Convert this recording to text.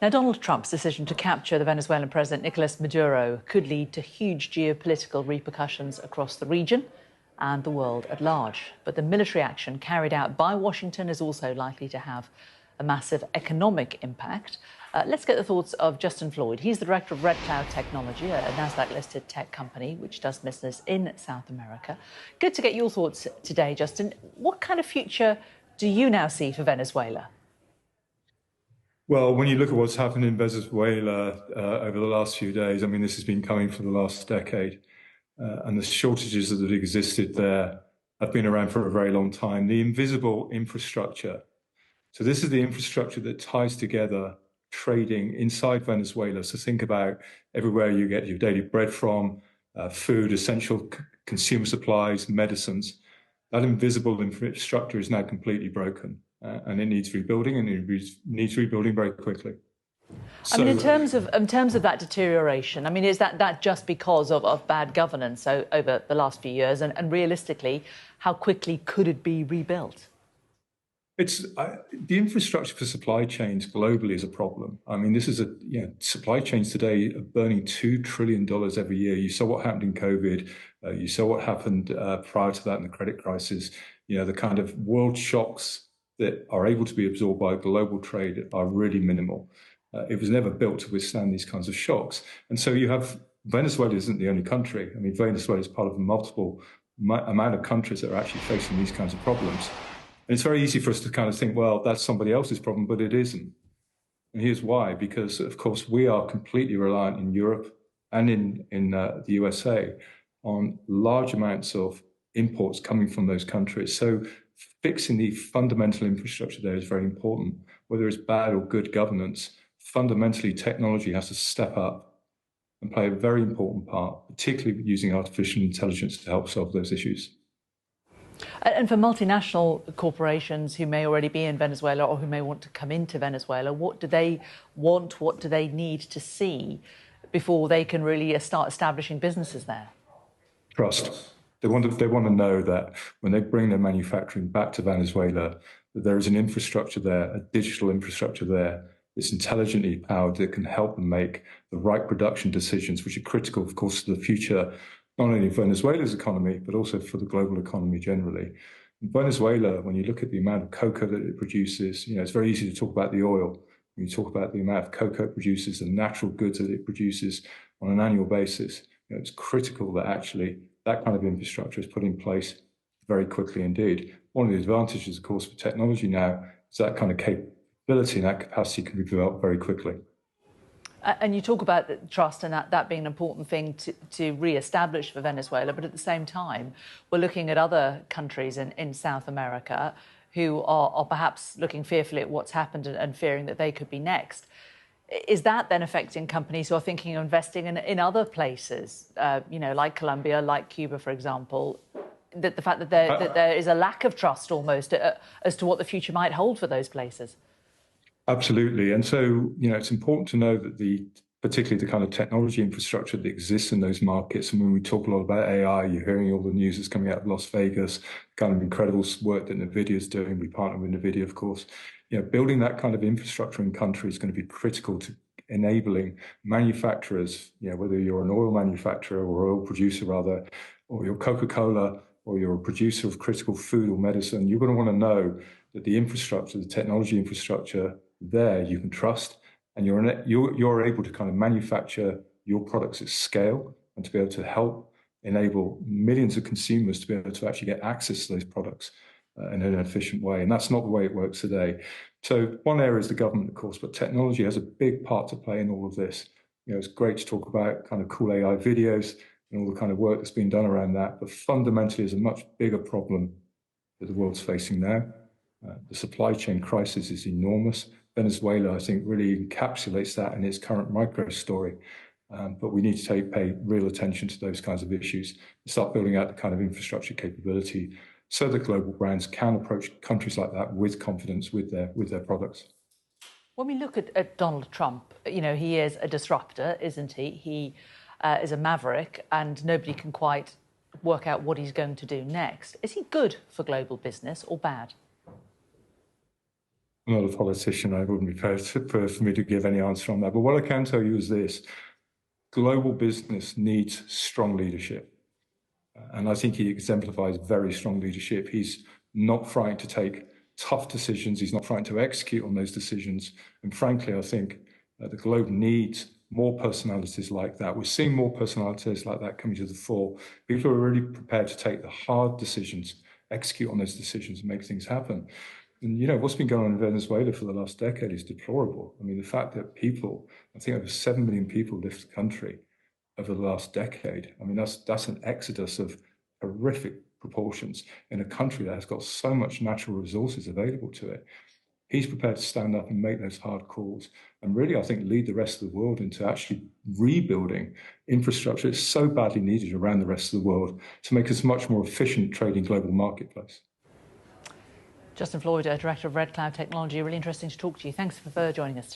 Now, Donald Trump's decision to capture the Venezuelan President Nicolas Maduro could lead to huge geopolitical repercussions across the region and the world at large. But the military action carried out by Washington is also likely to have a massive economic impact. Let's get the thoughts of Justin Floyd. He's the director of Red Cloud Technology, a Nasdaq-listed tech company which does business in South America. Good to get your thoughts today, Justin. What kind of future do you now see for Venezuela? Well, when you look at what's happened in Venezuela over the last few days, I mean, this has been coming for the last decade, and the shortages that have existed there have been around for a very long time. The invisible infrastructure. So this is the infrastructure that ties together trading inside Venezuela. So think about everywhere you get your daily bread from, food, essential consumer supplies, medicines. That invisible infrastructure is now completely broken. And it needs rebuilding, and it needs rebuilding very quickly. I mean, in terms of that deterioration, I mean, is that just because of bad governance over the last few years? And realistically, how quickly could it be rebuilt? It's the infrastructure for supply chains globally is a problem. I mean, this is supply chains today are burning $2 trillion every year. You saw what happened in COVID. You saw what happened prior to that in the credit crisis. You know, the kind of world shocks that are able to be absorbed by global trade are really minimal. It was never built to withstand these kinds of shocks. And so you have, Venezuela isn't the only country. I mean, Venezuela is part of a multiple amount of countries that are actually facing these kinds of problems. And it's very easy for us to kind of think, well, that's somebody else's problem, but it isn't. And here's why, because of course we are completely reliant in Europe and in the USA on large amounts of imports coming from those countries. So fixing the fundamental infrastructure there is very important. Whether it's bad or good governance, fundamentally technology has to step up and play a very important part, particularly using artificial intelligence to help solve those issues. And for multinational corporations who may already be in Venezuela or who may want to come into Venezuela, what do they want, what do they need to see before they can really start establishing businesses there? Trust. They want to know that when they bring their manufacturing back to Venezuela, that there is an infrastructure there, a digital infrastructure there, that's intelligently powered, that can help them make the right production decisions, which are critical, of course, to the future, not only of Venezuela's economy, but also for the global economy generally. In Venezuela, when you look at the amount of cocoa that it produces, you know, it's very easy to talk about the oil. When you talk about the amount of cocoa it produces, the natural goods that it produces on an annual basis, you know, it's critical that actually that kind of infrastructure is put in place very quickly indeed. One of the advantages, of course, for technology now is that kind of capability and that capacity can be developed very quickly. And you talk about trust and that being an important thing to re-establish for Venezuela, but at the same time, we're looking at other countries in South America who are perhaps looking fearfully at what's happened and fearing that they could be next. Is that then affecting companies who are thinking of investing in other places, you know, like Colombia, like Cuba, for example, that the fact that there is a lack of trust almost as to what the future might hold for those places? Absolutely. And so, you know, it's important to know that particularly the kind of technology infrastructure that exists in those markets. And when we talk a lot about AI, you're hearing all the news that's coming out of Las Vegas, kind of incredible work that NVIDIA is doing. We partner with NVIDIA, of course. You know, building that kind of infrastructure in country is going to be critical to enabling manufacturers, you know, whether you're an oil manufacturer or oil producer rather, or you're Coca-Cola, or you're a producer of critical food or medicine, you're going to want to know that the infrastructure, the technology infrastructure there you can trust, and you're able to kind of manufacture your products at scale and to be able to help enable millions of consumers to be able to actually get access to those products in an efficient way. And that's not the way it works today. So one area is the government, of course, but technology has a big part to play in all of this. You know, it's great to talk about kind of cool AI videos and all the kind of work that's been done around that, but fundamentally is a much bigger problem that the world's facing now. The supply chain crisis is enormous. Venezuela, I think, really encapsulates that in its current micro story. But we need to pay real attention to those kinds of issues and start building out the kind of infrastructure capability so that global brands can approach countries like that with confidence with their products. When we look at Donald Trump, you know, he is a disruptor, isn't he? He is a maverick, and nobody can quite work out what he's going to do next. Is he good for global business or bad? I'm not a politician. I wouldn't be prepared for me to give any answer on that. But what I can tell you is this: global business needs strong leadership. And I think he exemplifies very strong leadership. He's not frightened to take tough decisions. He's not frightened to execute on those decisions. And frankly, I think the globe needs more personalities like that. We're seeing more personalities like that coming to the fore. People who are really prepared to take the hard decisions, execute on those decisions, and make things happen. And, you know, what's been going on in Venezuela for the last decade is deplorable. I mean, the fact that people, I think over 7 million people left the country over the last decade. I mean, that's an exodus of horrific proportions in a country that has got so much natural resources available to it. He's prepared to stand up and make those hard calls and really, I think, lead the rest of the world into actually rebuilding infrastructure that's so badly needed around the rest of the world to make us a much more efficient trading global marketplace. Justin Floyd, Director of Red Cloud Technology, really interesting to talk to you. Thanks for joining us.